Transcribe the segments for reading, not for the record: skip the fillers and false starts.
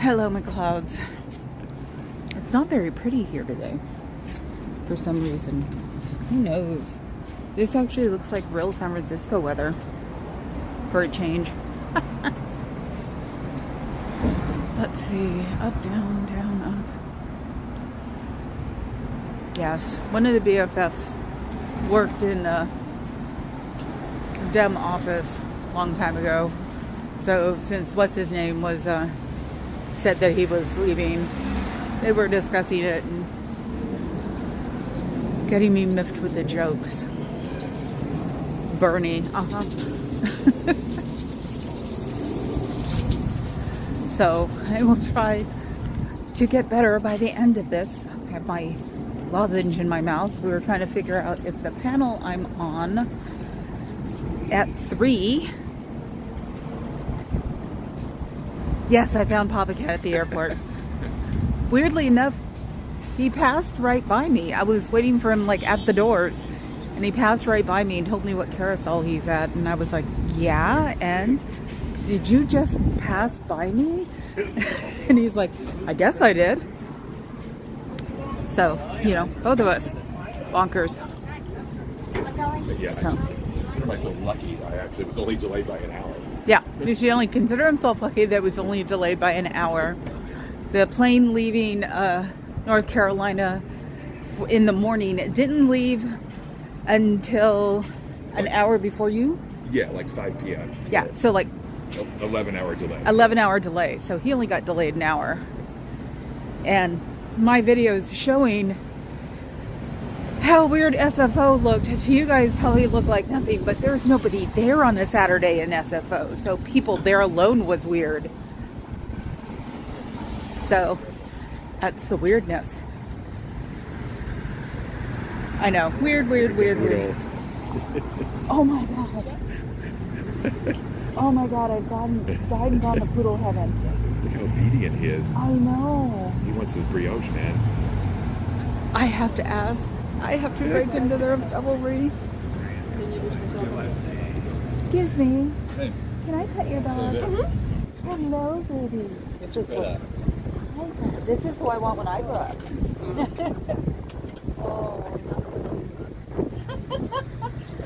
Hello, McClouds. It's not very pretty here today. For some reason. Who knows? This actually looks like real San Francisco weather. For a change. Let's see. Up, down, down, up. Yes. One of the BFFs worked in a Dem office a long time ago. So since what's his name was said that he was leaving, they were discussing it and getting me miffed with the jokes. Bernie, So I will try to get better by the end of this. I have my lozenge in my mouth. We were trying to figure out if the panel I'm on at 3. Yes, I found Papa Cat at the airport. Weirdly enough, he passed right by me. I was waiting for him like at the doors, and he passed right by me and told me what carousel he's at, and I was like, yeah, and did you just pass by me? And he's like, I guess I did. So, you know, both of us bonkers. Yeah, So. I consider myself lucky. I actually was only delayed by an hour. Yeah, he should only consider himself lucky that it was only delayed by an hour. The plane leaving North Carolina in the morning, it didn't leave until an hour before you? Yeah, like 5 p.m. Yeah, so like 11-hour delay. 11-hour delay. So he only got delayed an hour. And my video is showing how weird SFO looked. To you guys probably looked like nothing, but there was nobody there on a Saturday in SFO. So people there alone was weird. So that's the weirdness. I know. Weird. Oh my god. Oh my god, I've died and gone to poodle heaven. Look how obedient he is. I know. He wants his brioche, man. I have to ask. I have to break into their devilry. Excuse me. Can I pet your dog? Hello, baby. This is who I want when I grow up.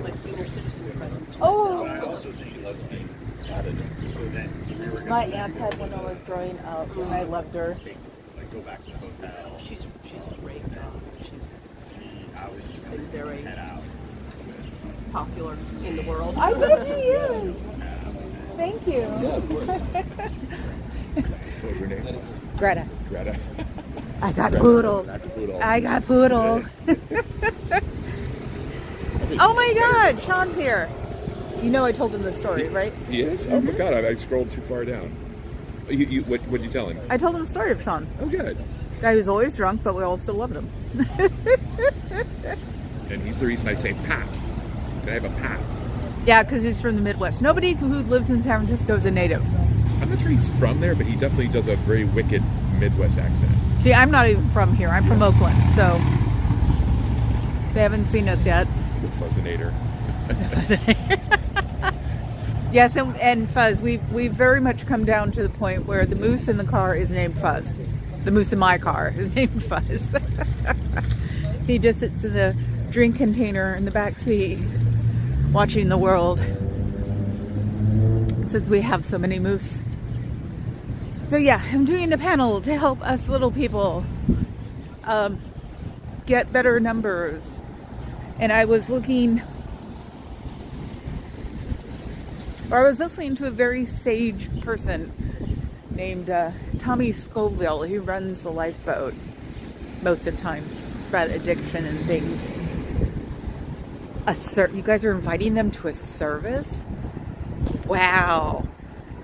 My senior citizen present. Oh. I also think he loves being added. So then My aunt had one when I was growing up, and I loved her. like go back to the hotel. She's a great dog. She's been very popular in the world. I bet she is. Thank you. Yeah, of course. What was her name? Greta. Greta. I got Greta. poodle. Not the poodle. I got poodle. Oh my god, Sean's here. You know I told him the story, right? He is? Oh my god, I scrolled too far down. What did you tell him? I told him the story of Sean. Oh, good. Guy who's always drunk, but we all still loved him. And he's the reason I say path. Can I have a path? Yeah, because he's from the Midwest. Nobody who lives in San Francisco is a native. I'm not sure he's from there, but he definitely does a very wicked Midwest accent. See, I'm not even from here. I'm from Oakland, so they haven't seen us yet. The Fuzzinator. Yes, and Fuzz, we've very much come down to the point where the moose in the car is named Fuzz. The moose in my car is named Fuzz. He just sits in the drink container in the back seat, watching the world. Since we have so many moose. So yeah, I'm doing a panel to help us little people get better numbers. And I was listening to a very sage person named Tommy Scoville. He runs the lifeboat most of the time. It's about addiction and things. You guys are inviting them to a service? Wow.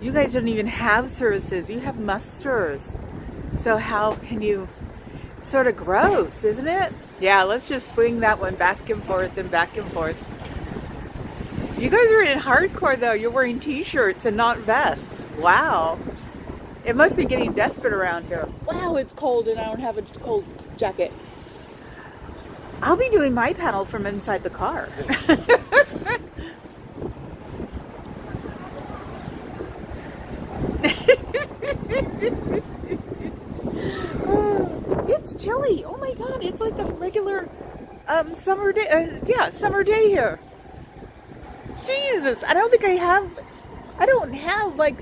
You guys don't even have services. You have musters. So how can you... It's sort of gross, isn't it? Yeah, let's just swing that one back and forth and back and forth. You guys are in hardcore though. You're wearing t-shirts and not vests. Wow. It must be getting desperate around here. Wow, it's cold and I don't have a cold jacket. I'll be doing my panel from inside the car. like a regular summer day. Summer day here. Jesus, I don't have like.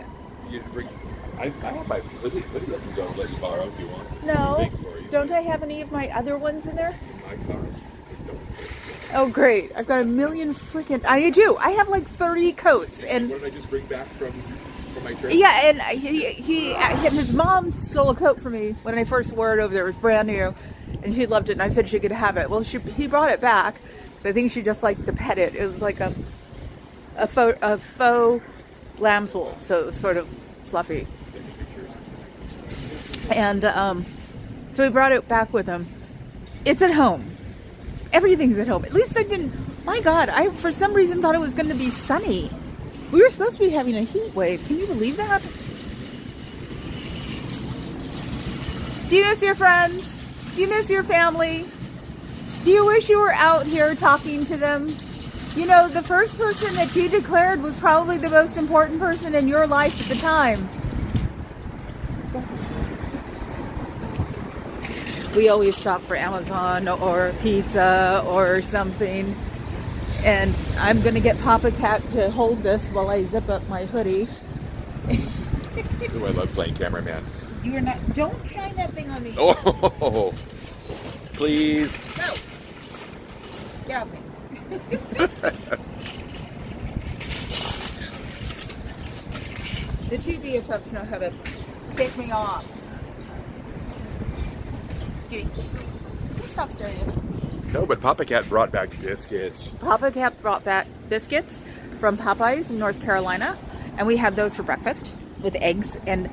I have my hoodie I can go let you borrow if you want. It's No, too big for you. don't I have any of my other ones in there? In my car, I don't think so. Oh, great. I've got a million freaking... I do. I have like 30 coats. And what did I just bring back from my trip? yeah, and his mom stole a coat for me when I first wore it over there. It was brand new, and she loved it, and I said she could have it. Well, he brought it back, so I think she just liked to pet it. It was like a faux lamb's wool, so it was sort of fluffy. And so he brought it back with him. It's at home. Everything's at home. At least I didn't... My God, I for some reason thought it was going to be sunny. We were supposed to be having a heat wave. Can you believe that? Do you miss your friends? Do you miss your family? Do you wish you were out here talking to them? You know, the first person that you declared was probably the most important person in your life at the time. We always stop for Amazon or pizza or something. And I'm going to get Papa Cat to hold this while I zip up my hoodie. Ooh, I love playing cameraman. You are not... Don't shine that thing on me. Oh, please. No. Get off me. The two BFFs know how to take me off. Stop staring at me. No, but Papa Cat brought back biscuits. Papa Cat brought back biscuits from Popeyes in North Carolina, and we had those for breakfast with eggs and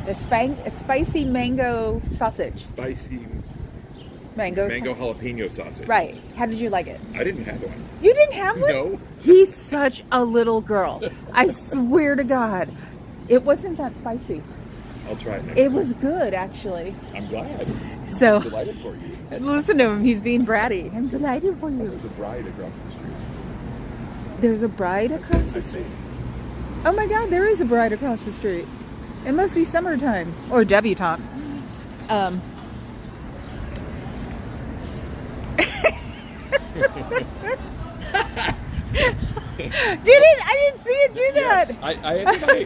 the spicy mango sausage. Spicy Mango jalapeno sausage. Right. How did you like it? I didn't have one. You didn't have one? No. He's such a little girl. I swear to God. It wasn't that spicy. I'll try it next It time. was good, actually. I'm glad. So, I'm delighted for you. listen to him. He's being bratty. I'm delighted for you. There's a bride across the street. There's a bride across the street? Oh my God, there is a bride across the street. It must be summertime. Or debutante. I didn't see it do that. Yes, I actually.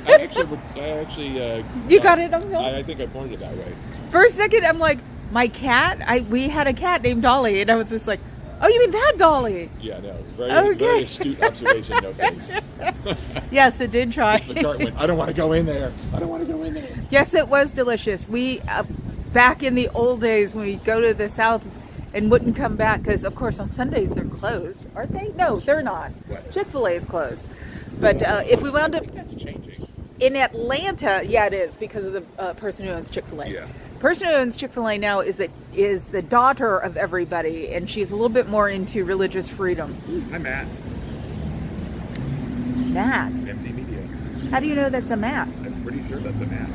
You got it on film? I think I pointed it that way. For a second, I'm like, my cat? We had a cat named Dolly, and I was just like, oh, you mean that Dolly? Yeah, no. Okay. Very astute observation, no face. Yes, it did try. The cart went, I don't want to go in there. I don't want to go in there. Yes, it was delicious. We, back in the old days, when we go to the South and wouldn't come back, because, of course, on Sundays they're closed, aren't they? No, they're not. What? Chick-fil-A is closed. But if we wound I up think that's changing. in Atlanta, yeah, it is, because of the person who owns Chick-fil-A. Yeah. Person who owns Chick-fil-A now is the daughter of everybody, and she's a little bit more into religious freedom. Hi, Matt. Matt? MD Media. How do you know that's a Matt? I'm pretty sure that's a Matt.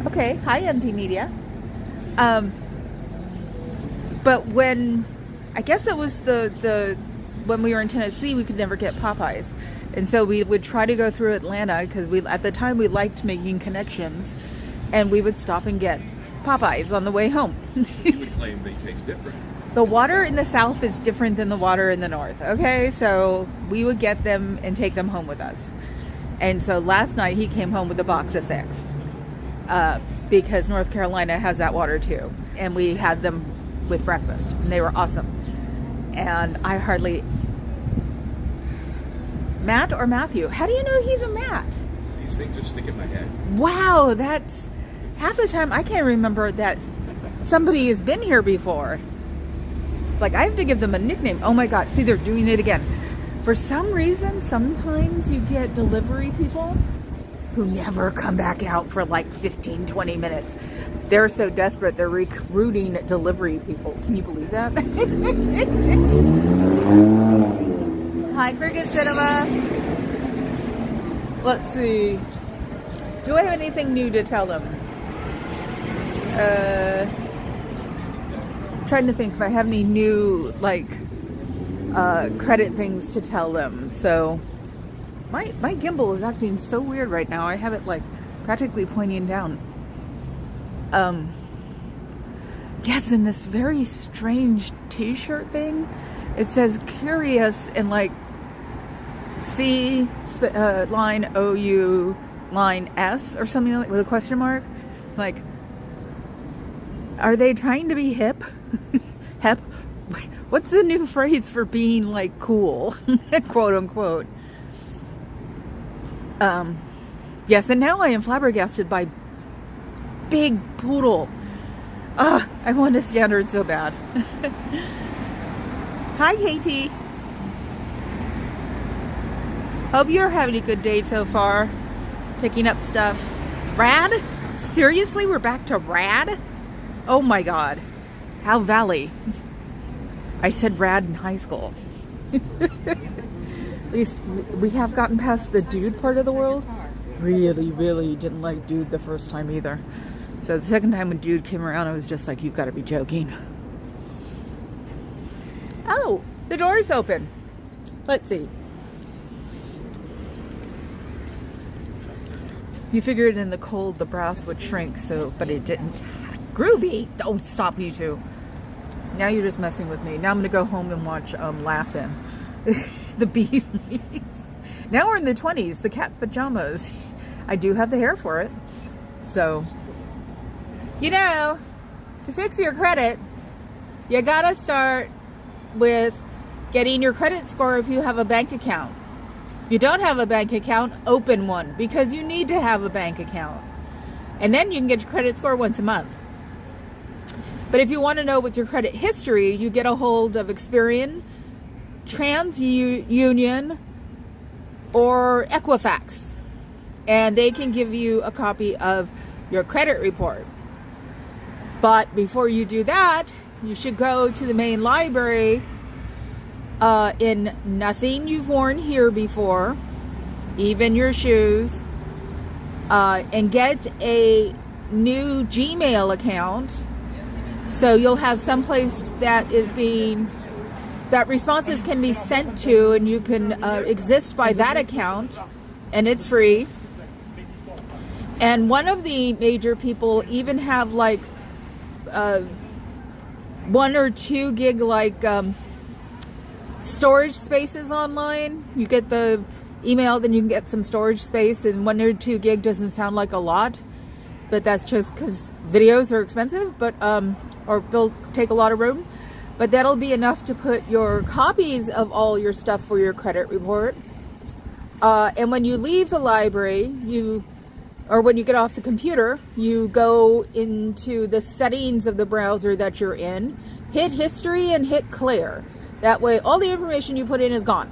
Okay, hi MT Media. But when, I guess it was when we were in Tennessee, we could never get Popeyes. And so we would try to go through Atlanta, because at the time we liked making connections, and we would stop and get Popeyes on the way home. You would claim they taste different. The water in the South is different than the water in the North, okay? So we would get them and take them home with us. And so last night he came home with a box of 6, because North Carolina has that water too. And we had them with breakfast, and they were awesome. And I hardly... Matt or Matthew? How do you know he's a Matt? These things just stick in my head. Wow, that's... Half the time I can't remember that somebody has been here before. Like, I have to give them a nickname. Oh my God, see, they're doing it again. For some reason, sometimes you get delivery people who never come back out for like 15, 20 minutes. They're so desperate, they're recruiting delivery people. Can you believe that? Hi, Cricket Cinema. Let's see. Do I have anything new to tell them? Trying to think if I have any new, like, credit things to tell them. So, my gimbal is acting so weird right now. I have it, like, practically pointing down. Yes, in this very strange t-shirt thing, it says curious and like C line OU line S or something like with a question mark. Like, are they trying to be hip? Hep? What's the new phrase for being like cool? Quote unquote. Yes, and now I am flabbergasted by Big Poodle. I want a standard so bad. Hi, Katie. Hope you're having a good day so far. Picking up stuff. Rad? Seriously, we're back to rad? Oh my god. How Valley. I said rad in high school. At least we have gotten past the dude part of the world. Really didn't like dude the first time either. So the second time when dude came around, I was just like, you've got to be joking. Oh, the door's open. Let's see. You figured in the cold the brass would shrink, but it didn't. Groovy. Don't stop, you two. Now you're just messing with me. Now I'm going to go home and watch Laugh-In. The Bees Knees. Now we're in the 20s. The cat's pajamas. I do have the hair for it. So, you know, to fix your credit, you got to start with getting your credit score if you have a bank account. If you don't have a bank account, open one because you need to have a bank account. And then you can get your credit score once a month. But if you want to know what's your credit history, you get a hold of Experian, TransUnion, or Equifax. And they can give you a copy of your credit report. But before you do that, you should go to the main library in nothing you've worn here before, even your shoes, and get a new Gmail account. So you'll have someplace that responses can be sent to, and you can exist by that account, and it's free. And one of the major people even have like 1 or 2 gig like storage spaces online. You get the email, then you can get some storage space, and 1 or 2 gig doesn't sound like a lot, but that's just because videos are expensive, but or will take a lot of room. But that'll be enough to put your copies of all your stuff for your credit report. And when you leave the library, or when you get off the computer, you go into the settings of the browser that you're in, hit history and hit clear. That way, all the information you put in is gone.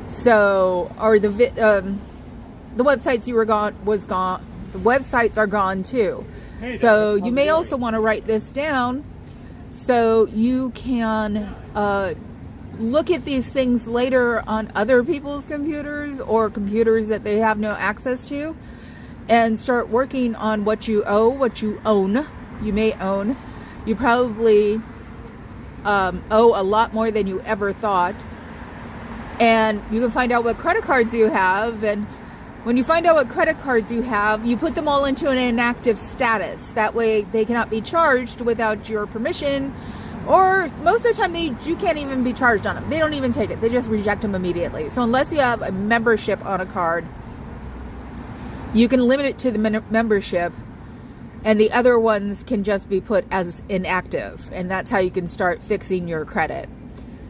So, or the websites you were gone was gone. The websites are gone too. So you may also want to write this down so you can look at these things later on other people's computers or computers that they have no access to, and start working on what you owe, what you own. You may own. You probably owe a lot more than you ever thought. And you can find out what credit cards you have, and when you find out what credit cards you have, you put them all into an inactive status. That way they cannot be charged without your permission, or most of the time you can't even be charged on them. They don't even take it. They just reject them immediately. So unless you have a membership on a card, you can limit it to the membership, and the other ones can just be put as inactive. And that's how you can start fixing your credit.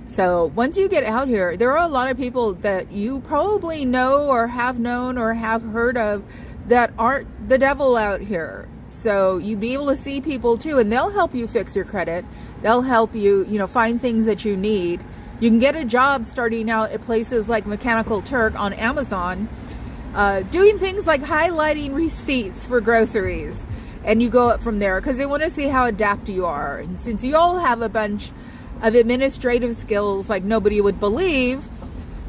So once you get out here, there are a lot of people that you probably know or have known or have heard of that aren't the devil out here. So you'd be able to see people too, and they'll help you fix your credit. They'll help you, find things that you need. You can get a job starting out at places like Mechanical Turk on Amazon, doing things like highlighting receipts for groceries. And you go up from there because they want to see how adept you are. And since you all have a bunch of administrative skills like nobody would believe,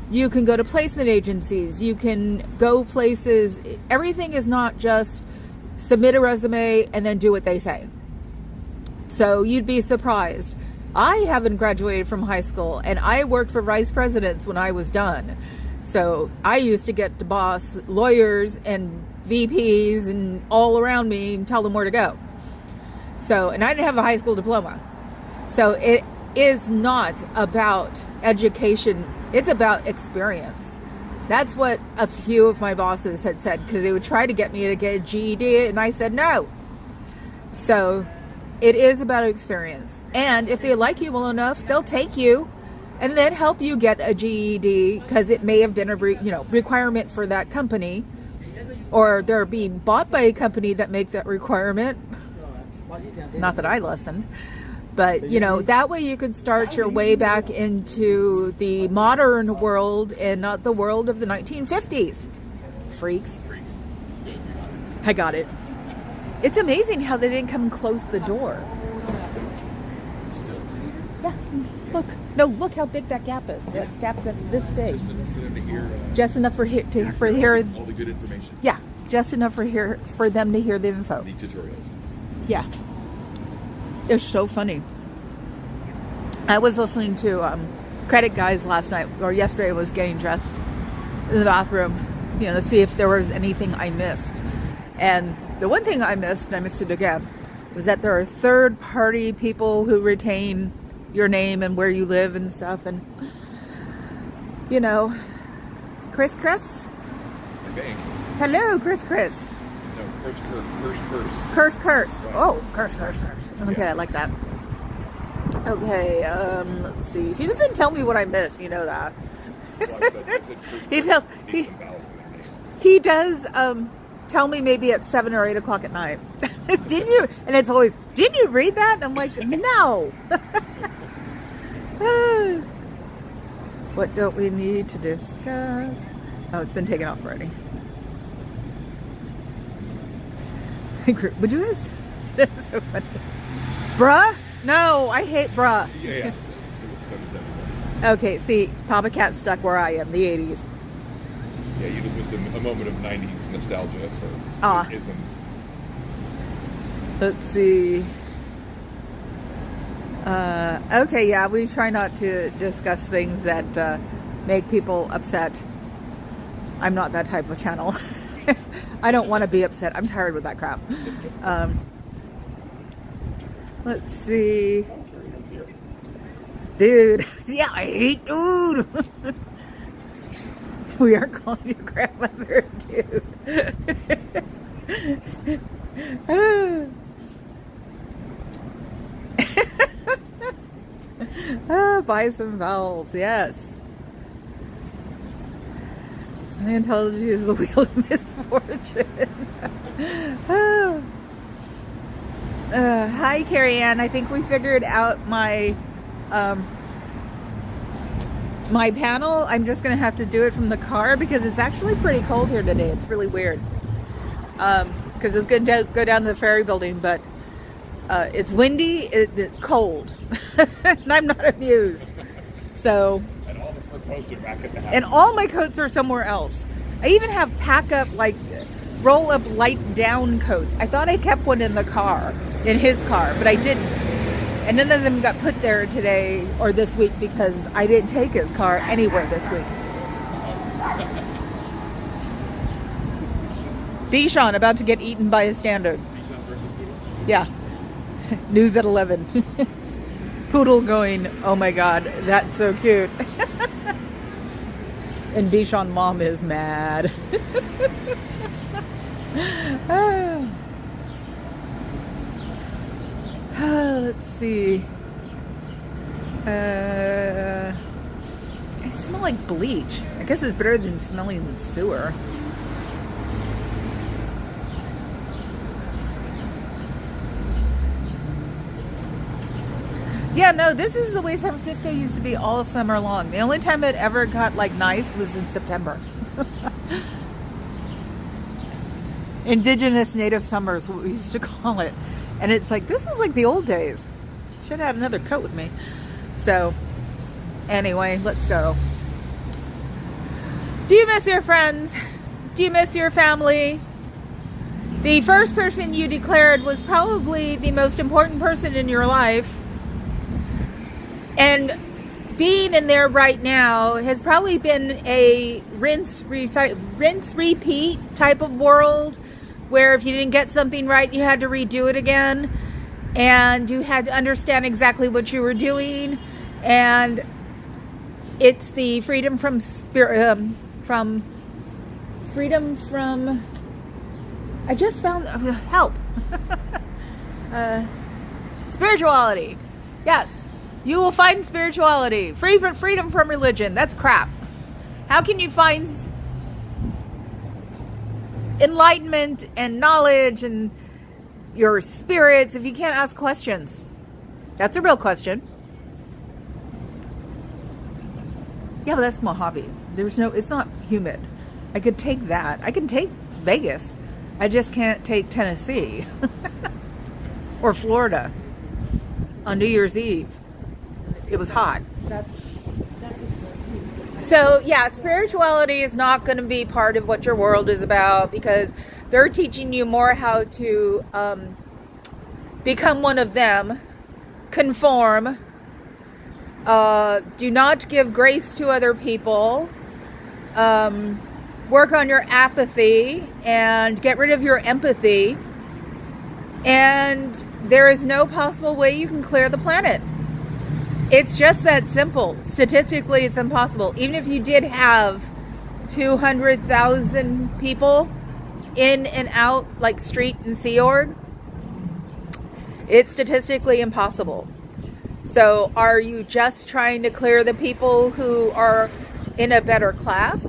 you can go to placement agencies, you can go places. Everything is not just submit a resume and then do what they say. So you'd be surprised. I haven't graduated from high school, and I worked for vice presidents when I was done. So I used to get to boss lawyers and VPs and all around me and tell them where to go. So, and I didn't have a high school diploma. So it is not about education. It's about experience. That's what a few of my bosses had said, because they would try to get me to get a GED, and I said no. So it is about experience. And if they like you well enough, they'll take you and then help you get a GED, because it may have been a requirement for that company, or they're being bought by a company that make that requirement. Not that I listened. But, that way you could start your way back into the modern world and not the world of the 1950s. Freaks. I got it. It's amazing how they didn't come and close the door. Yeah, look. No, look how big that gap is. That gap's this big. Just enough for them to hear. Just enough for hear all the good information. Yeah, just enough for them to hear the info. The tutorials. Yeah. It's so funny. I was listening to Credit Guys last night, or yesterday. I was getting dressed in the bathroom, to see if there was anything I missed. And the one thing I missed, and I missed it again, was that there are third-party people who retain your name and where you live and stuff. And, Chris? I think. Hello, Chris. No, curse. Curse. Right. Oh, curse. Okay, Yeah. I like that. Okay, let's see. He doesn't tell me what I miss, you know that. He does tell me maybe at 7 or 8 o'clock at night. Didn't you? And it's always, didn't you read that? And I'm like, no. What don't we need to discuss? Oh, it's been taken off already. Would you guys? That's so funny. Bruh? No, I hate bruh. Yeah. So does everybody. Okay, see, Papa Cat's stuck where I am, the 80s. Yeah, you just missed a moment of 90s nostalgia for isms. Let's see. Okay, yeah, we try not to discuss things that make people upset. I'm not that type of channel. I don't want to be upset. I'm tired with that crap. Let's see. Dude. Yeah, I hate dude. We are calling you grandmother, dude. Buy some vowels, yes. Scientology is the wheel of misfortune. Hi, Carrie Ann. I think we figured out my my panel. I'm just gonna have to do it from the car because it's actually pretty cold here today. It's really weird. Because it was gonna go down to the ferry building, but it's windy. It's cold, and I'm not amused. So. And all the fur coats are back at the house. And all my coats are somewhere else. I even have pack-up, roll-up light-down coats. I thought I kept one in the car, in his car, but I didn't. And none of them got put there today or this week because I didn't take his car anywhere this week. Bichon about to get eaten by a standard. Bichon versus Poodle? Yeah. News at 11. Poodle going, oh my god, that's so cute. And Bichon mom is mad. Let's see. I smell like bleach. I guess it's better than smelling the sewer. Yeah, no, this is the way San Francisco used to be all summer long. The only time it ever got nice was in September. Indigenous native summers, what we used to call it. And it's this is the old days. Should have had another coat with me. So, anyway, let's go. Do you miss your friends? Do you miss your family? The first person you declared was probably the most important person in your life. And being in there right now has probably been a rinse, repeat type of world where if you didn't get something right, you had to redo it again. and you had to understand exactly what you were doing, and it's the freedom from I just found help. Spirituality. Yes, you will find spirituality. Freedom from religion. That's crap. How can you find enlightenment and knowledge and your spirits if you can't ask questions? That's a real question. Yeah, but that's my hobby. It's not humid. I could take that. I can take Vegas. I just can't take Tennessee or Florida on New Year's Eve. It was hot. So yeah, spirituality is not going to be part of what your world is about, because they're teaching you more how to become one of them, conform, do not give grace to other people, work on your apathy and get rid of your empathy, and there is no possible way you can clear the planet. It's just that simple. Statistically, it's impossible. Even if you did have 200,000 people in and out, like street and Sea Org, it's statistically impossible. So are you just trying to clear the people who are in a better class,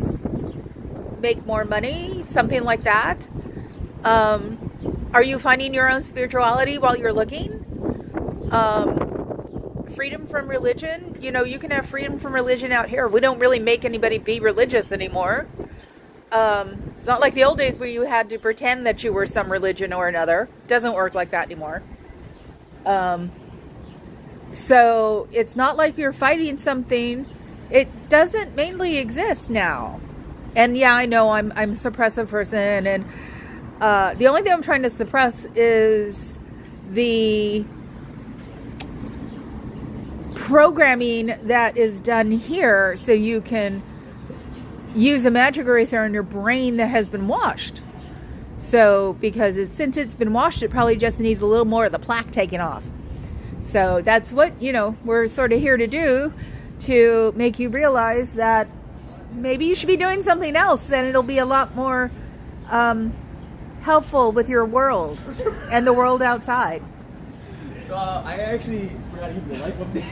make more money, something like that? Are you finding your own spirituality while you're looking? Freedom from religion. You know, you can have freedom from religion out here. We don't really make anybody be religious anymore. It's not like the old days where you had to pretend that you were some religion or another. It doesn't work like that anymore. So it's not like you're fighting something. It doesn't mainly exist now. And yeah, I know I'm a suppressive person, and the only thing I'm trying to suppress is the programming that is done here, so you can use a magic eraser on your brain that has been washed. So because since it's been washed, it probably just needs a little more of the plaque taken off. So that's what, we're sort of here to do, to make you realize that maybe you should be doing something else, and it'll be a lot more helpful with your world and the world outside. So I actually forgot to give you a life update.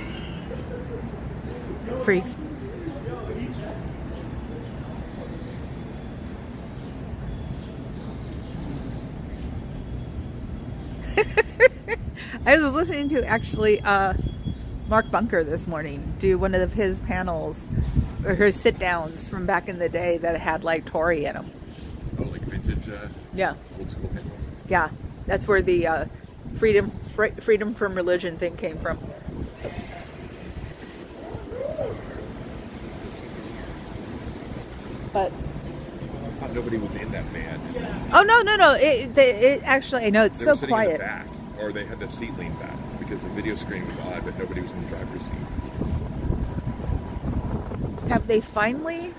Freaks. I was listening to actually Mark Bunker this morning do one of his panels, or his sit downs from back in the day that had like Tory in them. Oh, like vintage, Yeah. old school panels. Yeah, that's where the freedom from religion thing came from. But I thought nobody was in that van. oh no! It actually, I know it's They so were sitting quiet. in the back, or they had the seat leaned back because the video screen was on, but nobody was in the driver's seat. Have they finally?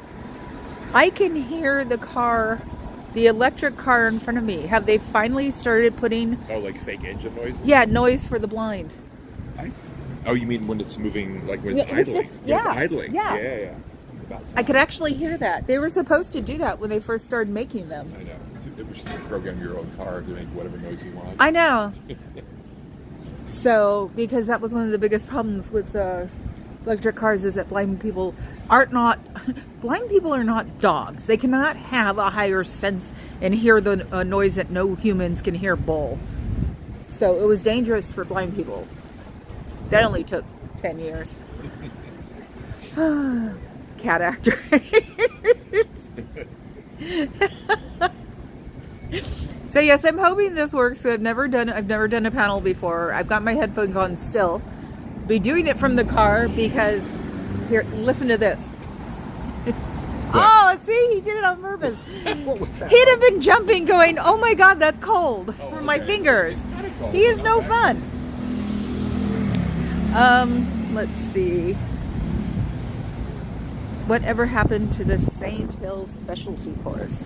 I can hear the car, the electric car in front of me. Have they finally started putting? Oh, like fake engine noises? Yeah, noise for the blind. Oh, you mean when it's moving, like when it's Yeah, it's idling? just- When it's yeah, idling. yeah. Yeah. About I could actually hear that. They were supposed to do that when they first started making them. I know. We should program your own car to make whatever noise you want. I know. So, because that was one of the biggest problems with electric cars, is that blind people are not dogs. They cannot have a higher sense and hear the noise that no humans can hear. Bull. So it was dangerous for blind people. That only took 10 years. Cat actor. So yes, I'm hoping this works. I've never done a panel before. I've got my headphones on still. Be doing it from the car because here, listen to this. Oh, see, he did it on purpose. What was that? He'd have been jumping, going, "Oh my God, that's cold Oh, for my okay. fingers." It's kinda cold, He is but no okay. fun. Let's see. Whatever happened to the St. Hill specialty course?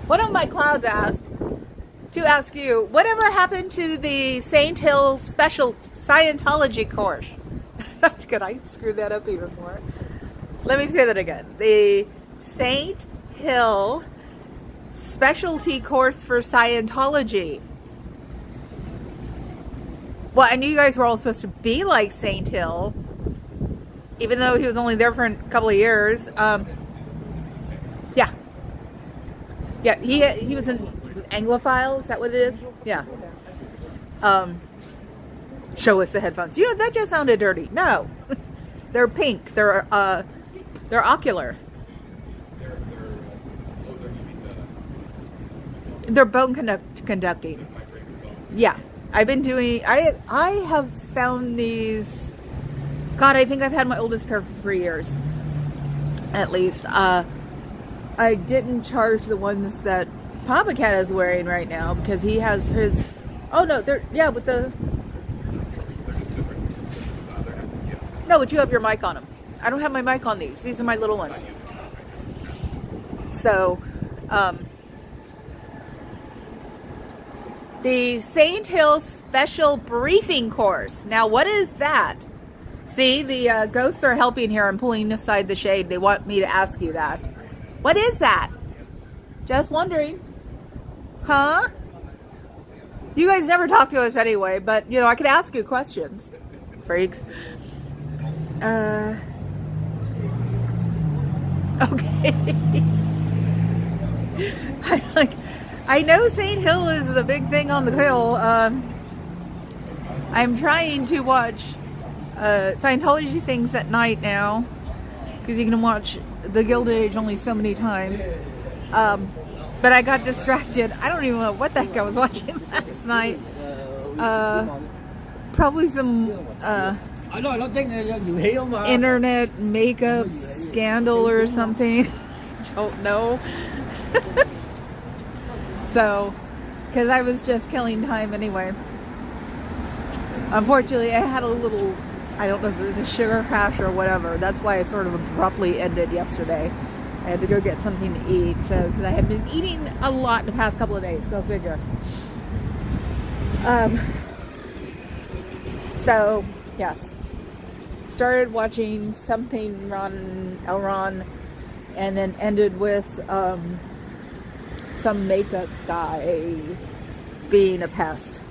One of my clouds asked, to ask you, whatever happened to the Saint Hill Special Scientology course? Could I screw that up even more? Let me say that again. The Saint Hill Specialty course for Scientology. Well, I knew you guys were all supposed to be like Saint Hill, even though he was only there for a couple of years. Yeah. Yeah, he was an Anglophile, is that what it is? Yeah. Show us the headphones. You know, that just sounded dirty. No. They're pink. They're ocular. They're bone conducting. Yeah. I've been doing, I have found these, God, I think I've had my oldest pair for 3 years. At least. I didn't charge the ones that Papa Cat is wearing right now because he has his, oh no, they're, yeah, with the, no, but you have your mic on them. I don't have my mic on these. These are my little ones. So, the Saint Hill Special Briefing Course. Now, what is that? See, the ghosts are helping here. I'm pulling aside the shade. They want me to ask you that. What is that? Just wondering. Huh? You guys never talk to us anyway, but, you know, I could ask you questions. Freaks. Okay. I know St. Hill is the big thing on the hill. I'm trying to watch Scientology things at night now because you can watch The Gilded Age only so many times. But I got distracted. I don't even know what the heck I was watching last night. Probably some internet makeup scandal or something. Don't know. So, because I was just killing time anyway. Unfortunately, I had a little, I don't know if it was a sugar crash or whatever. That's why I sort of abruptly ended yesterday. I had to go get something to eat. So, because I had been eating a lot the past couple of days. Go figure. So, yes. Started watching something Elron, and then ended with some makeup guy being a pest.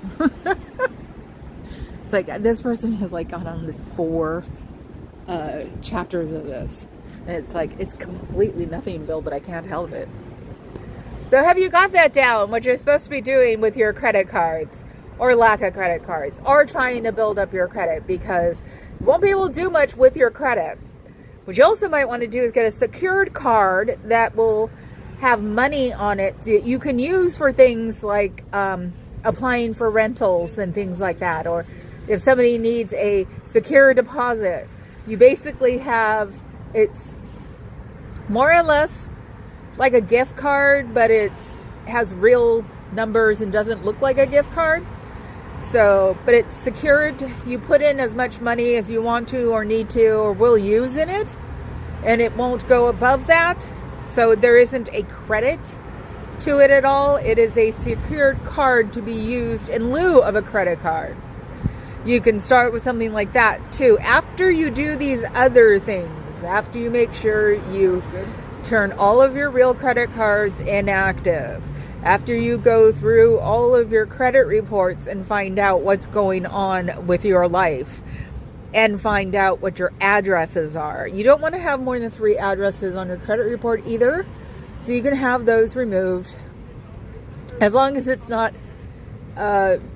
It's like this person has like gone on to 4 chapters of this, and it's like it's completely Nothingville, but I can't help it. So have you got that down? What you're supposed to be doing with your credit cards, or lack of credit cards, or trying to build up your credit, because you won't be able to do much with your credit. What you also might want to do is get a secured card that will have money on it that you can use for things like applying for rentals and things like that. Or if somebody needs a secure deposit, you basically have, it's more or less like a gift card, but it's has real numbers and doesn't look like a gift card. So, but it's secured. You put in as much money as you want to or need to or will use in it, and it won't go above that. So there isn't a credit to it at all. It is a secured card to be used in lieu of a credit card. You can start with something like that too. After you do these other things, after you make sure you turn all of your real credit cards inactive, after you go through all of your credit reports and find out what's going on with your life, and find out what your addresses are. You don't want to have more than 3 addresses on your credit report either. So you can have those removed as long as it's not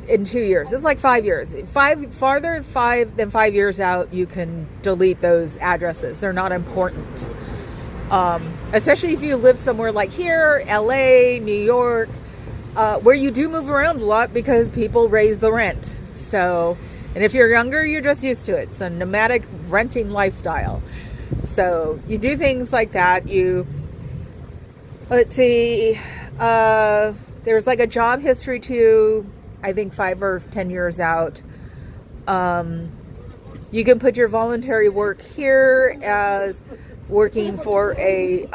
in 2 years. It's like 5 years. Farther than 5 years out, you can delete those addresses. They're not important. Especially if you live somewhere like here, LA, New York, where you do move around a lot because people raise the rent. So, and if you're younger, you're just used to it. It's a nomadic renting lifestyle. So you do things like that. Let's see, there's like a job history too, I think 5 or 10 years out. You can put your voluntary work here as working for a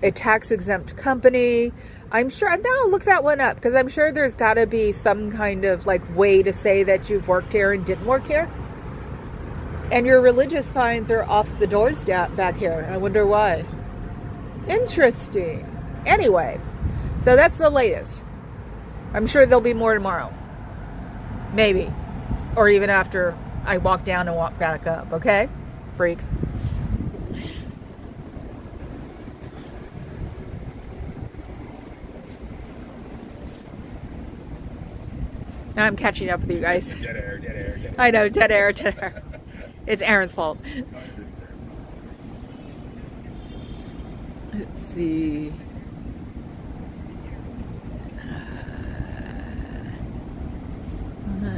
a tax-exempt company. I'm sure, I'll look that one up, because I'm sure there's got to be some kind of like way to say that you've worked here and didn't work here. And your religious signs are off the doors back here. I wonder why. Interesting. Anyway, so that's the latest. I'm sure there'll be more tomorrow. Maybe. Or even after I walk down and walk back up. Okay? Freaks. Now I'm catching up with you guys. Dead air, dead air, dead air. I know, dead air, dead air. It's Aaron's fault. Let's see.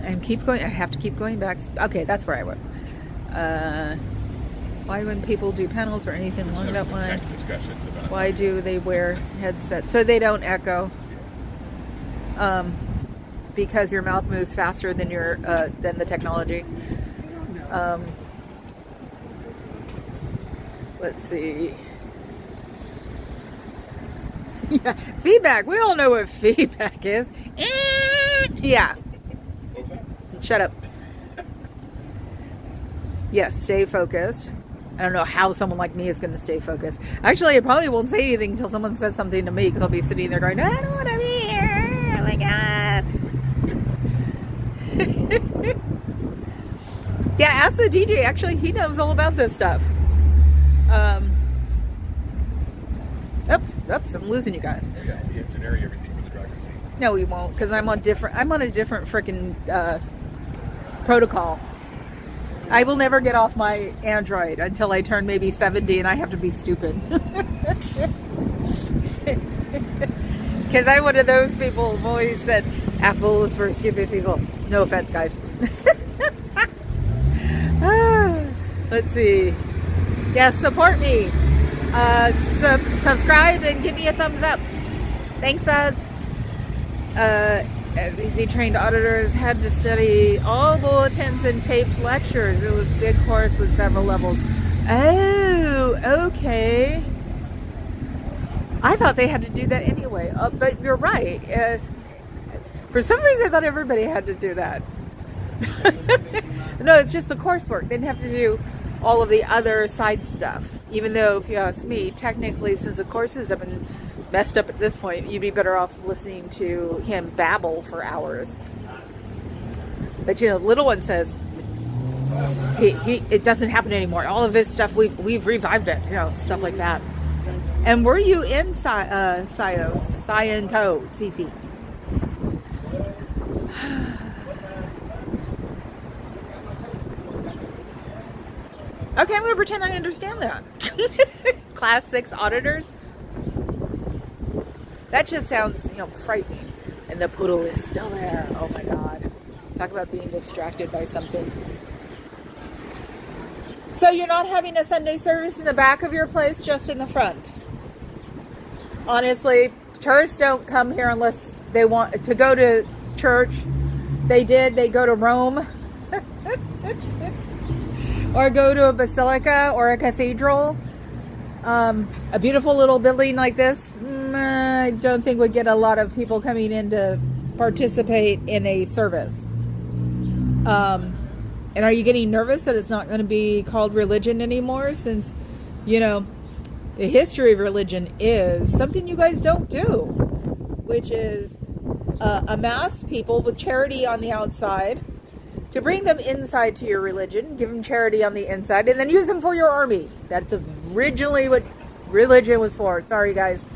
And keep going. I have to keep going back. Okay, that's where I was. Why, when people do panels or anything along that line, why do they wear headsets? So they don't echo. Because your mouth moves faster than than the technology. Let's see. Yeah, feedback. We all know what feedback is. Yeah. What was that? Shut up. Yes, stay focused. I don't know how someone like me is going to stay focused. Actually, I probably won't say anything until someone says something to me, because I'll be sitting there going, I don't want to be here. Oh my God. Yeah, ask the DJ. Actually, he knows all about this stuff. Oops, I'm losing you guys. Oh, yeah, we have to narrate everything with the driver's seat. No, we won't, because I'm on a different freaking protocol. I will never get off my Android until I turn maybe 70 and I have to be stupid. Because I'm one of those people who always said Apple is for stupid people. No offense, guys. Let's see. Yeah, support me. Subscribe and give me a thumbs up. Thanks, buds. Easy trained auditors had to study all bulletins and taped lectures. It was a big course with several levels. Oh, okay. I thought they had to do that anyway. But you're right. For some reason, I thought everybody had to do that. No, it's just the coursework. They didn't have to do all of the other side stuff. Even though, if you ask me, technically, since the courses have been messed up at this point, you'd be better off listening to him babble for hours. But you know, little one says it doesn't happen anymore. All of his stuff, we've revived it. You know, stuff like that. And were you in Scientology? CC? Okay, I'm going to pretend I understand that. Class 6 auditors? That just sounds, frightening. And the poodle is still there. Oh my God. Talk about being distracted by something. So you're not having a Sunday service in the back of your place, just in the front? Honestly, tourists don't come here unless they want to go to church. They go to Rome. Or go to a basilica or a cathedral. A beautiful little building like this, I don't think would get a lot of people coming in to participate in a service. And are you getting nervous that it's not going to be called religion anymore? Since, the history of religion is something you guys don't do, which is amass people with charity on the outside to bring them inside to your religion, give them charity on the inside, and then use them for your army. That's originally what religion was for. Sorry, guys.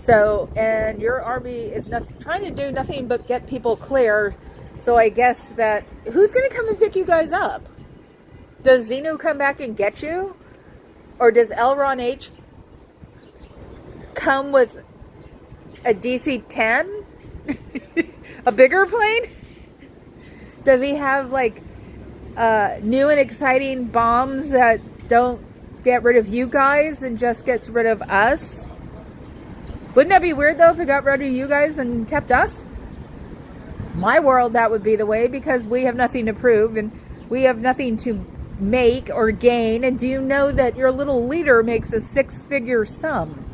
So, and your army is trying to do nothing but get people clear. So I guess that, who's going to come and pick you guys up? Does Xenu come back and get you? Or does L. Ron H. come with a DC-10? A bigger plane? Does he have new and exciting bombs that don't get rid of you guys and just gets rid of us? Wouldn't that be weird though if it got rid of you guys and kept us? My world, that would be the way, because we have nothing to prove and we have nothing to make or gain. And do you know that your little leader makes a 6-figure sum?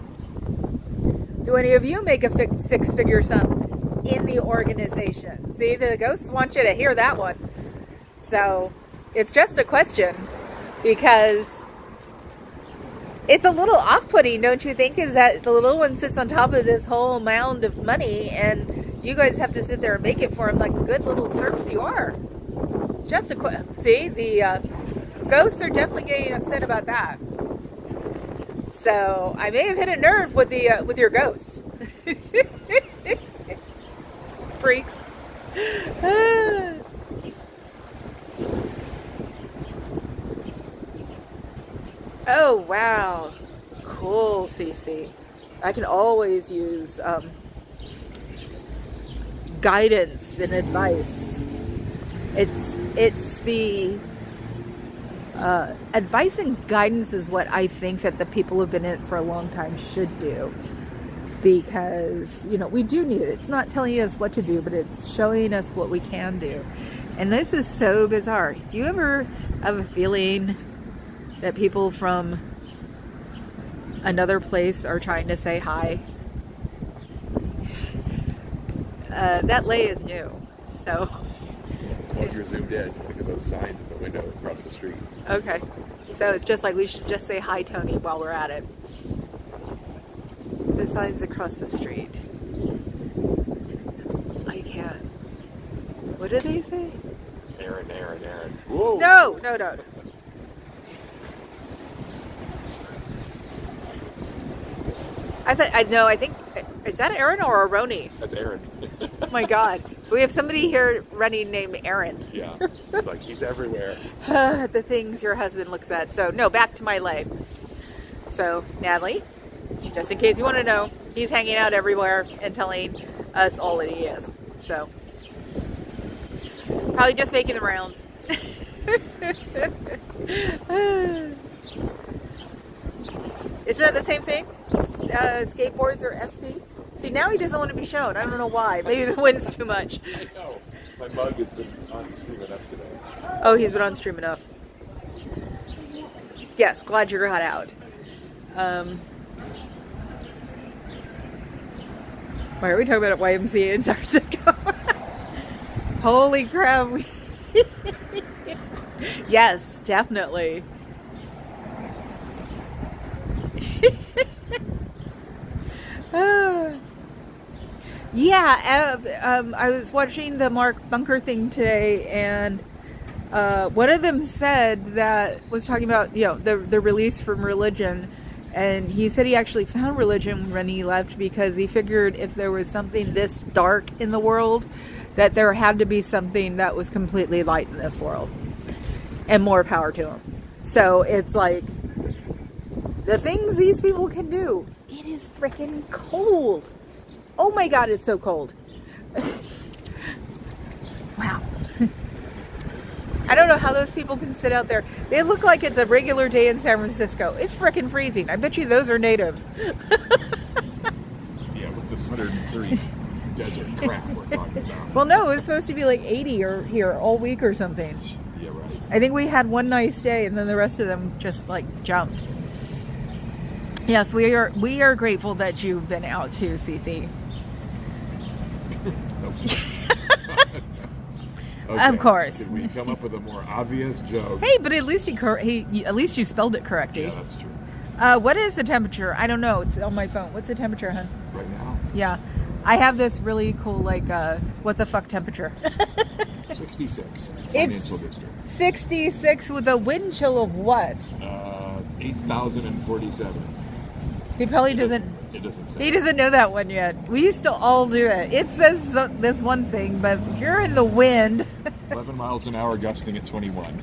Do any of you make a six-figure sum in the organization? See, the ghosts want you to hear that one. So it's just a question, because it's a little off-putting, don't you think? Is that the little one sits on top of this whole mound of money, and you guys have to sit there and make it for him like the good little serfs you are. Just a see, the ghosts are definitely getting upset about that. So I may have hit a nerve with the with your ghosts. Freaks. Oh wow, cool, Cece. I can always use guidance and advice. It's the advice and guidance is what I think that the people who've been in it for a long time should do, because we do need it. It's not telling us what to do, but it's showing us what we can do. And this is so bizarre. Do you ever have a feeling that people from another place are trying to say hi? That lay is new, so. Well, if you're zoomed in, look at those signs at the window across the street. Okay, so it's just like we should just say hi, Tony, while we're at it. The signs across the street. I can't. What did they say? Aaron. Whoa! No. I think, is that Aaron or Aroni? That's Aaron. Oh my God. So we have somebody here running named Aaron. Yeah, it's like he's everywhere. The things your husband looks at. So no, back to my lay. So Natalie, just in case you want to know, he's hanging out everywhere and telling us all that he is. So probably just making the rounds. Isn't that the same thing? Skateboards or SP? See, now he doesn't want to be shown. I don't know why. Maybe the wind's too much. I know. My mug has been on stream enough today. Oh, he's been on stream enough. Yes, glad you got out. Why are we talking about YMCA in San Francisco? Holy crap. Yes, definitely. Yeah, I was watching the Mark Bunker thing today, and one of them said that was talking about the release from religion, and he said he actually found religion when he left because he figured if there was something this dark in the world, that there had to be something that was completely light in this world, and more power to him. So it's like the things these people can do. It is freaking cold. Oh my God, it's so cold. Wow. I don't know how those people can sit out there. They look like it's a regular day in San Francisco. It's freaking freezing. I bet you those are natives. Yeah, what's this 130 desert crap we're talking about? Well, no, it was supposed to be like 80 or here all week or something. Yeah, right. I think we had one nice day, and then the rest of them just like jumped. Yes, we are grateful that you've been out too, Cece. Okay. Of course. Can we come up with a more obvious joke? Hey, but at least at least you spelled it correctly. Yeah, that's true. What is the temperature? I don't know. It's on my phone. What's the temperature, hon? Right now? Yeah. I have this really cool, like, what the fuck temperature? 66. It's Financial district. 66 with a wind chill of what? 8,047. He probably doesn't. It doesn't say. He doesn't know that one yet. We used to all do it. It says this one thing, but if you're in the wind. 11 miles an hour, gusting at 21.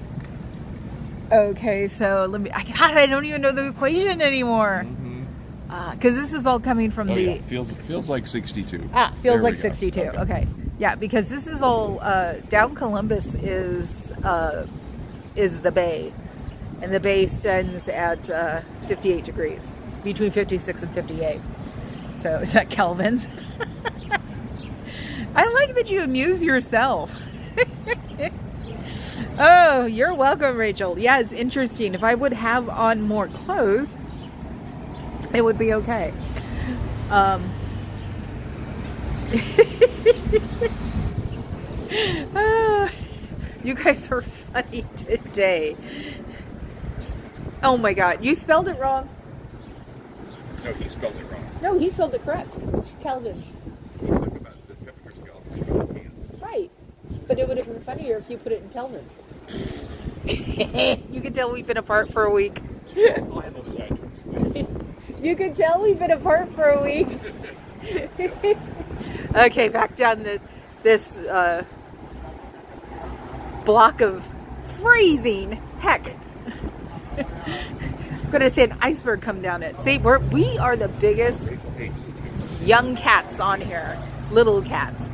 Okay, so let me. God, I don't even know the equation anymore. Because this is all coming from the. Yeah. Feels like 62. Feels like 62. Okay. Yeah, because this is all down Columbus is the bay, and the bay stands at 58 degrees, between 56 and 58. So is that Kelvin's? I like that you amuse yourself. Oh, you're welcome, Rachel. Yeah, it's interesting. If I would have on more clothes, it would be okay. Um, you guys are funny today. Oh my God, you spelled it wrong. No, he spelled it wrong. No, he spelled it correct. Kelvin. He's talking about the temperature scale. Right. But it would have been funnier if you put it in kelvins. You can tell we've been apart for a week. I'll handle the judgments, please. You can tell we've been apart for a week. Okay, back down this block of freezing heck. I'm gonna see an iceberg come down it. See, we are the biggest young cats on here, little cats.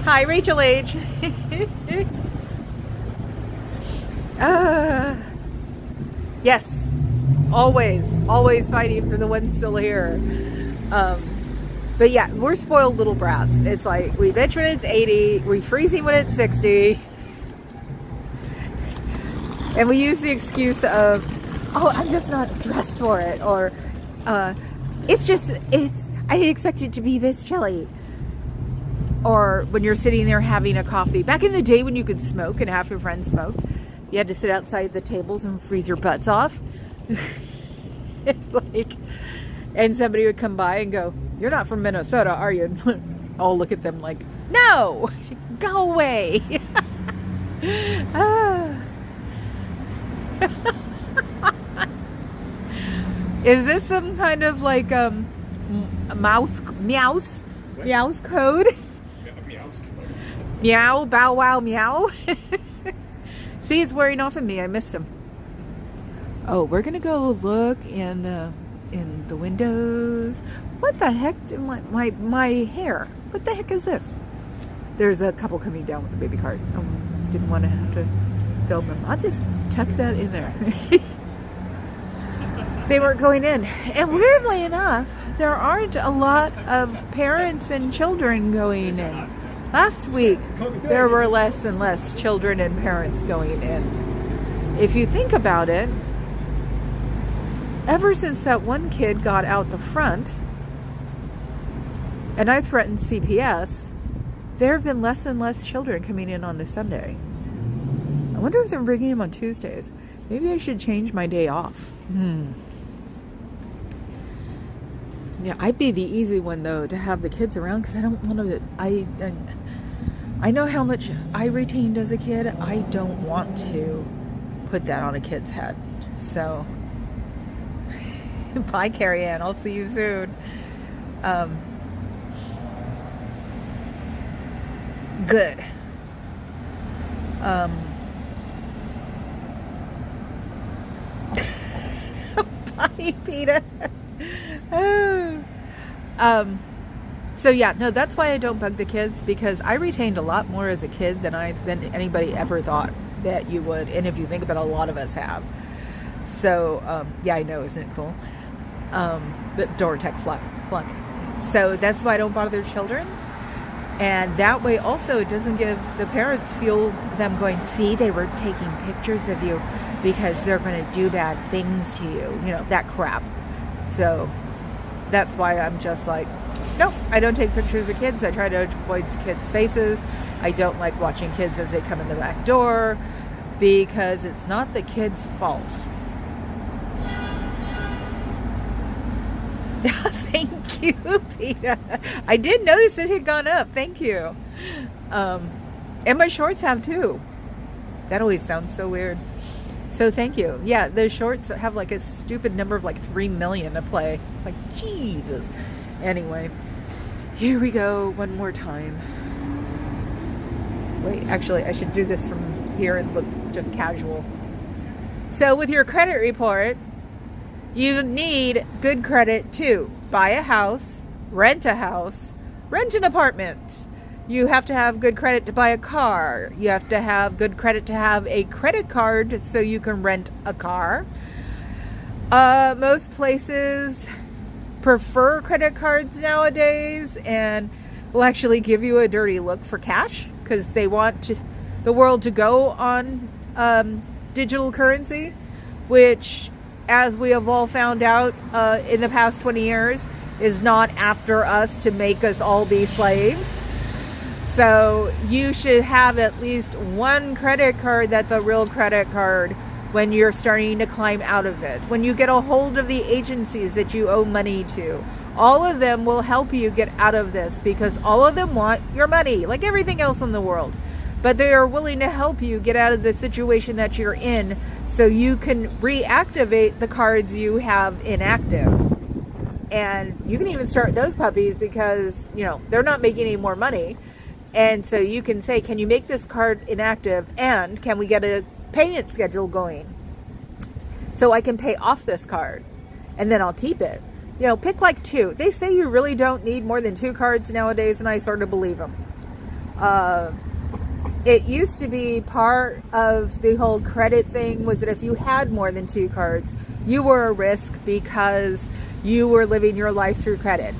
Hi, Rachel H. Yes, always fighting for the ones still here. But yeah, we're spoiled little brats. It's like we bitch when it's 80, we freezing when it's 60, and we use the excuse of, oh, I'm just not dressed for it, or I didn't expect it to be this chilly. Or when you're sitting there having a coffee. Back in the day when you could smoke and half your friends smoked, you had to sit outside the tables and freeze your butts off. And somebody would come by and go, "You're not from Minnesota, are you?" I'll look at them like, "No, go away." Is this some kind of like mouse code? Meow, bow wow, meow. See, it's wearing off of me. I missed him. Oh, we're gonna go look in the windows. What the heck? My hair. What the heck is this? There's a couple coming down with the baby cart. Didn't want to have to film them. I'll just tuck that in there. They weren't going in. And weirdly enough, there aren't a lot of parents and children going in. Last week, there were less and less children and parents going in. If you think about it, ever since that one kid got out the front, and I threatened CPS, there have been less and less children coming in on a Sunday. I wonder if they're bringing them on Tuesdays. Maybe I should change my day off. Yeah, I'd be the easy one though to have the kids around because I don't want to. I know how much I retained as a kid. I don't want to put that on a kid's head. So, bye, Carrie Ann. I'll see you soon. Good. Bye, Peter. So yeah, no, that's why I don't bug the kids, because I retained a lot more as a kid than anybody ever thought that you would. And if you think about it, a lot of us have. So, yeah, I know, isn't it cool? But door tech flunk. So that's why I don't bother their children. And that way also it doesn't give the parents feel them going, see, they were taking pictures of you because they're going to do bad things to you. You know, that crap. So that's why I'm just like, nope, I don't take pictures of kids. I try to avoid kids' faces. I don't like watching kids as they come in the back door because it's not the kid's fault. Thank you, Peter. I did notice it had gone up. Thank you. And my shorts have too. That always sounds so weird. So thank you. Yeah, the shorts have like a stupid number of like 3 million to play. It's like, Jesus. Anyway, here we go one more time. Wait, actually, I should do this from here and look just casual. So with your credit report, you need good credit to buy a house, rent an apartment. You have to have good credit to buy a car. You have to have good credit to have a credit card so you can rent a car. Most places prefer credit cards nowadays and will actually give you a dirty look for cash because they want the world to go on digital currency, which, as we have all found out in the past 20 years, is not after us to make us all be slaves. So you should have at least one credit card that's a real credit card when you're starting to climb out of it. When you get a hold of the agencies that you owe money to, all of them will help you get out of this, because all of them want your money, like everything else in the world. But they are willing to help you get out of the situation that you're in so you can reactivate the cards you have inactive. And you can even start those puppies because, you know, they're not making any more money. And so you can say, can you make this card inactive, and can we get a payment schedule going so I can pay off this card and then I'll keep it. You know, pick like 2. They say you really don't need more than 2 cards nowadays, and I sort of believe them. It used to be part of the whole credit thing was that if you had more than 2 cards, you were a risk because you were living your life through credit.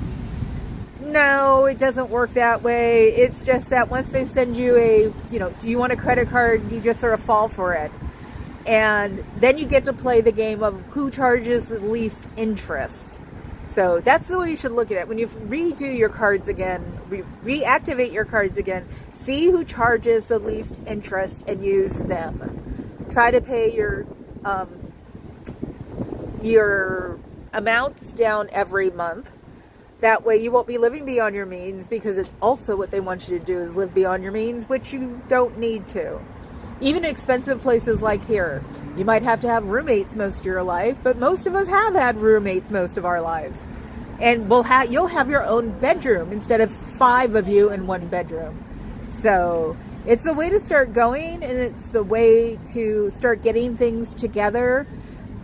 No, it doesn't work that way. It's just that once they send you a, you know, do you want a credit card? You just sort of fall for it. And then you get to play the game of who charges the least interest. So that's the way you should look at it. When you redo your cards again, reactivate your cards again, see who charges the least interest and use them. Try to pay your amounts down every month. That way you won't be living beyond your means, because it's also what they want you to do is live beyond your means, which you don't need to. Even expensive places like here, you might have to have roommates most of your life, but most of us have had roommates most of our lives. And you'll have your own bedroom instead of 5 of you in one bedroom. So it's the way to start going, and it's the way to start getting things together,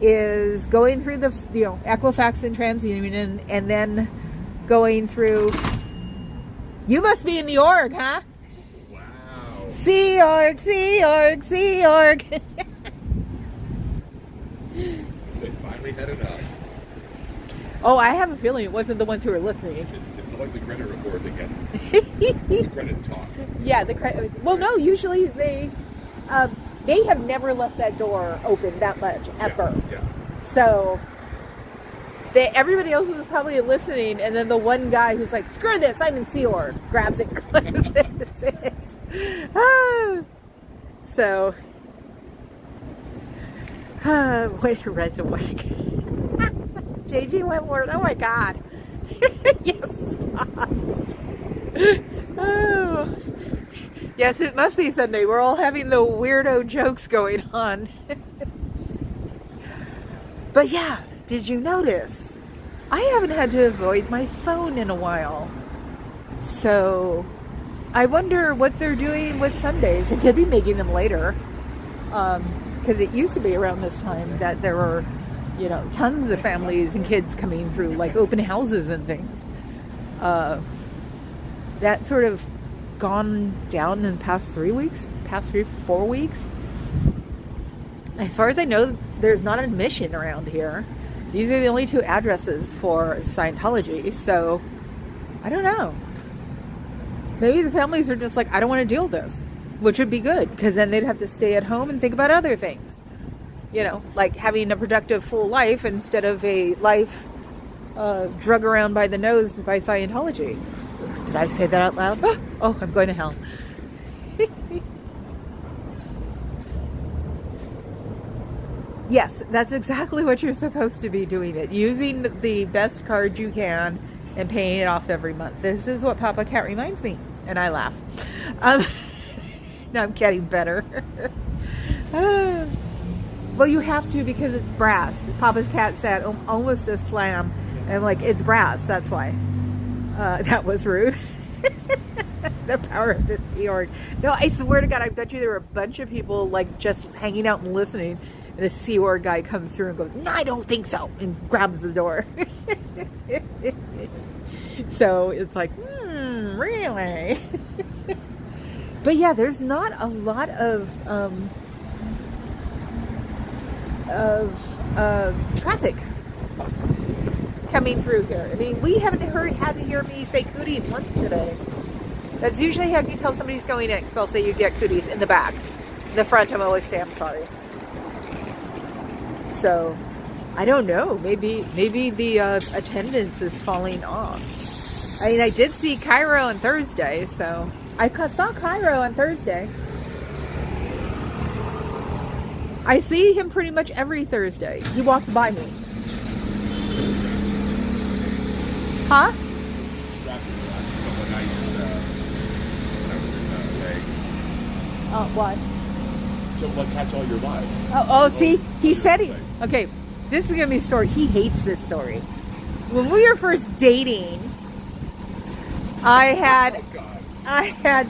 is going through the, you know, Equifax and TransUnion, and then going through, you must be in the org, huh? Wow. Sea Org. They finally had enough. Oh, I have a feeling it wasn't the ones who were listening. It's always the credit report that gets the credit talk. Yeah, the credit. Well, no, usually they have never left that door open that much ever. Yeah. So everybody else was probably listening, and then the one guy who's like, screw this, I'm in Sea Org, grabs it, closes it. So, way to rent a wig. JG Wentworth, oh my God. Yes, stop. Oh. Yes, it must be Sunday. We're all having the weirdo jokes going on. But yeah, did you notice? I haven't had to avoid my phone in a while. So I wonder what they're doing with Sundays. It could be making them later. Because it used to be around this time that there were, you know, tons of families and kids coming through, like open houses and things. That sort of gone down in the past 4 weeks. As far as I know, there's not an admission around here. These are the only 2 addresses for Scientology, so I don't know. Maybe the families are just like, I don't want to deal with this, which would be good, because then they'd have to stay at home and think about other things. You know, like having a productive full life instead of a life drug around by the nose by Scientology. Did I say that out loud? Oh, I'm going to hell. Yes, that's exactly what you're supposed to be doing it. Using the best card you can and paying it off every month. This is what Papa Cat reminds me. And I laugh. Now I'm getting better. Well, you have to, because it's brass. Papa's Cat said almost a slam. And I'm like, it's brass, that's why. That was rude. The power of this Sea Org. No, I swear to God, I bet you there were a bunch of people like just hanging out and listening. And a Sea Org guy comes through and goes, no, I don't think so, and grabs the door. So it's like, really? But yeah, there's not a lot of traffic coming through here. I mean, we haven't had to hear me say cooties once today. That's usually how you tell somebody's going in, because I'll say you get cooties in the back. In the front, I'm always say, I'm sorry. So, I don't know. Maybe the attendance is falling off. I mean, I did see Cairo on Thursday, so saw Cairo on Thursday. I see him pretty much every Thursday. He walks by me. Huh? What? So what catch all your lives? See, he said okay, this is going to be a story. He hates this story. When we were first dating, I had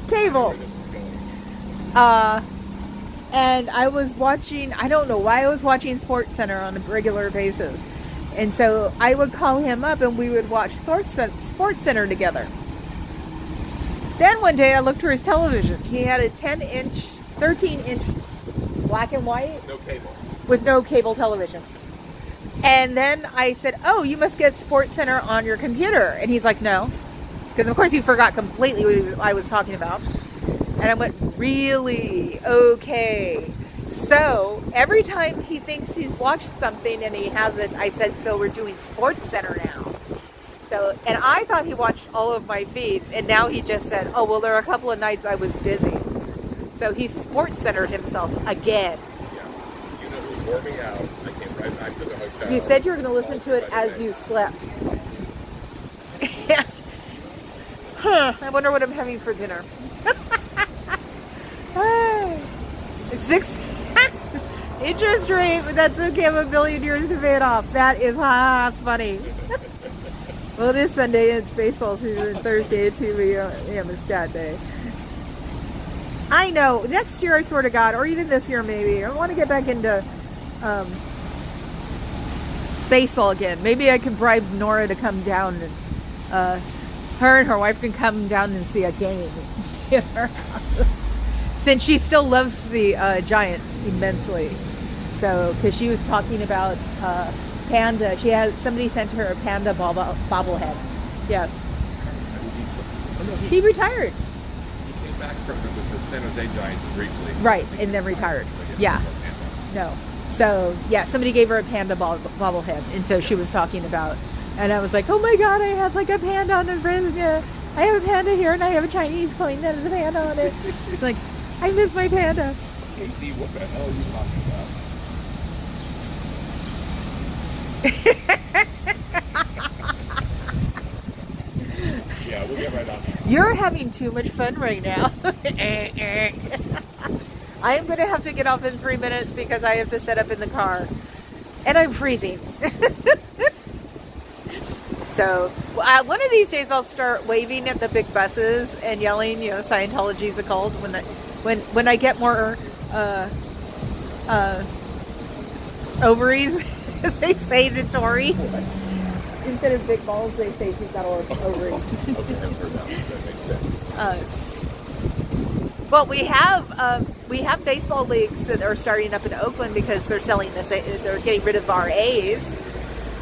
cable. And I was watching, I don't know why I was watching Sports Center on a regular basis. And so I would call him up and we would watch Sports Center together. Then one day I looked for his television. He had a 13-inch black and white. No cable. With no cable television. And then I said, oh, you must get Sports Center on your computer. And he's like, no. Because of course he forgot completely what I was talking about. And I went, really? Okay. So every time he thinks he's watched something and he hasn't, I said, so we're doing Sports Center now. So, and I thought he watched all of my feeds, and now he just said, oh, well, there are a couple of nights I was busy. So he Sports Centered himself again. Yeah. You know who wore me out? I came right back to the hotel. You said you were going to listen to it as you slept. I wonder what I'm having for dinner. 6 interest rate, but that's okay. I have a billion years to pay it off. That is funny. Well, it is Sunday and it's baseball season. Thursday at 2 a.m. is stat day. I know. Next year, I swear to God, or even this year maybe, I want to get back into baseball again. Maybe I could bribe Nora to come down and her and her wife can come down and see a game and stay at her house. Since she still loves the Giants immensely. So, because she was talking about panda. Somebody sent her a panda bobblehead. Yes. He retired. He came back from the San Jose Giants briefly. Right, and then retired. Yeah. No. So, yeah, somebody gave her a panda bobblehead. And so she was talking about, and I was like, oh my God, I have like a panda on it. I have a panda here and I have a Chinese coin that has a panda on it. Like, I miss my panda. KT, what the hell are you talking about? Yeah, we'll get right on. You're having too much fun right now. I am going to have to get off in 3 minutes because I have to set up in the car. And I'm freezing. So, one of these days I'll start waving at the big buses and yelling, Scientology's a cult when I get more ovaries, as they say to Tori. Instead of big balls, they say she's got ovaries. Okay, I've heard that. That makes sense. Well, we have baseball leagues that are starting up in Oakland because they're they're getting rid of our A's.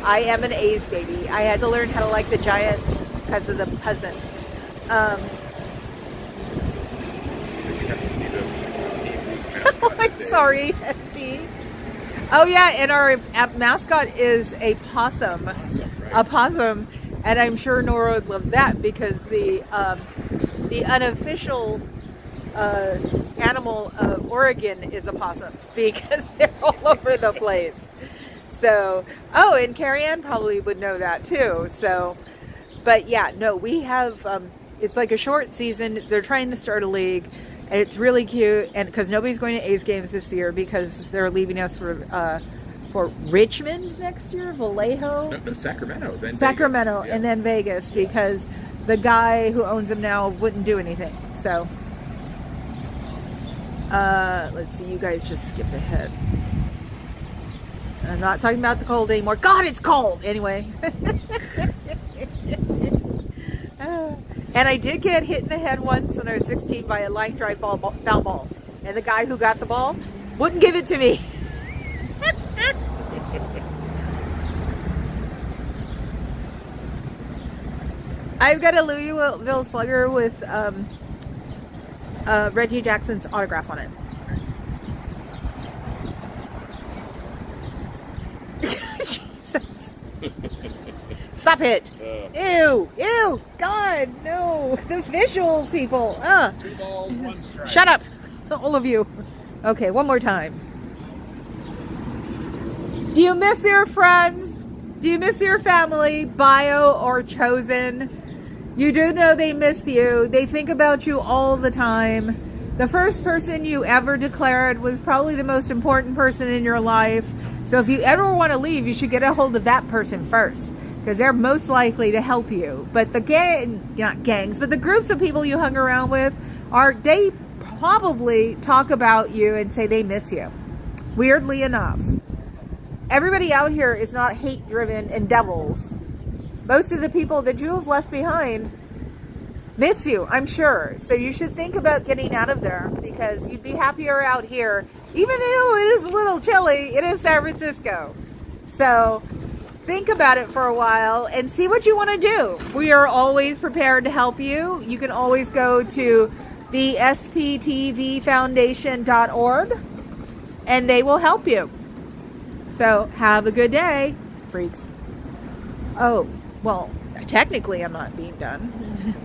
I am an A's baby. I had to learn how to like the Giants because of the husband. I'm sorry, FD. Oh yeah, and our mascot is a possum. Right? A possum, and I'm sure Nora would love that because the unofficial animal of Oregon is a possum because they're all over the place. So, and Carrie Ann probably would know that too. So, but yeah, no, we have, it's like a short season. They're trying to start a league and it's really cute. And because nobody's going to A's games this year because they're leaving us for Richmond next year, Vallejo. No, Sacramento. Then Sacramento Vegas. Yeah. And then Vegas because the guy who owns them now wouldn't do anything. So, let's see, you guys just skipped ahead. I'm not talking about the cold anymore. God, it's cold! Anyway. And I did get hit in the head once when I was 16 by a line drive foul ball. And the guy who got the ball wouldn't give it to me. I've got a Louisville Slugger with Reggie Jackson's autograph on it. Stop it. Ew. Ew. God, no. The visuals, people. 2 balls, 1 strike. Shut up. All of you. Okay, one more time. Do you miss your friends? Do you miss your family, bio or chosen? You do know they miss you. They think about you all the time. The first person you ever declared was probably the most important person in your life. So if you ever want to leave, you should get a hold of that person first, because they're most likely to help you. But the not gangs, but the groups of people you hung around with, they probably talk about you and say they miss you. Weirdly enough. Everybody out here is not hate-driven and devils. Most of the people that you have left behind miss you, I'm sure. So you should think about getting out of there, because you'd be happier out here. Even though it is a little chilly, it is San Francisco. So think about it for a while and see what you want to do. We are always prepared to help you. You can always go to the sptvfoundation.org and they will help you. So have a good day, freaks. Oh, well, technically I'm not being done.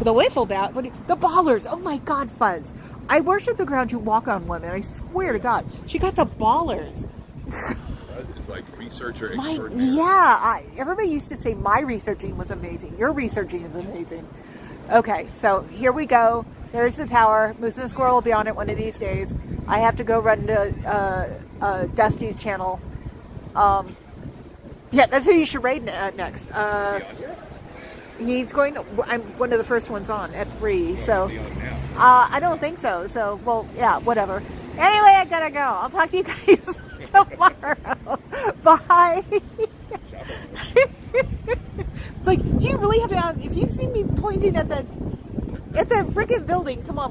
The whistle bat, the ballers. Oh my God, Fuzz. I worship the ground you walk on, women. I swear to God. She got the ballers. It's like researcher extraordinaire. Yeah, everybody used to say my researching was amazing. Your researching is amazing. Okay, so here we go. There's the tower. Moose and the Squirrel will be on it one of these days. I have to go run to Dusty's channel. Yeah, that's who you should raid next. He's going to, I'm one of the first ones on at 3, so I don't think so. So, well, yeah, whatever. Anyway, I gotta go. I'll talk to you guys tomorrow. Bye. It's like, do you really have to ask? If you see me pointing at the freaking building, come on.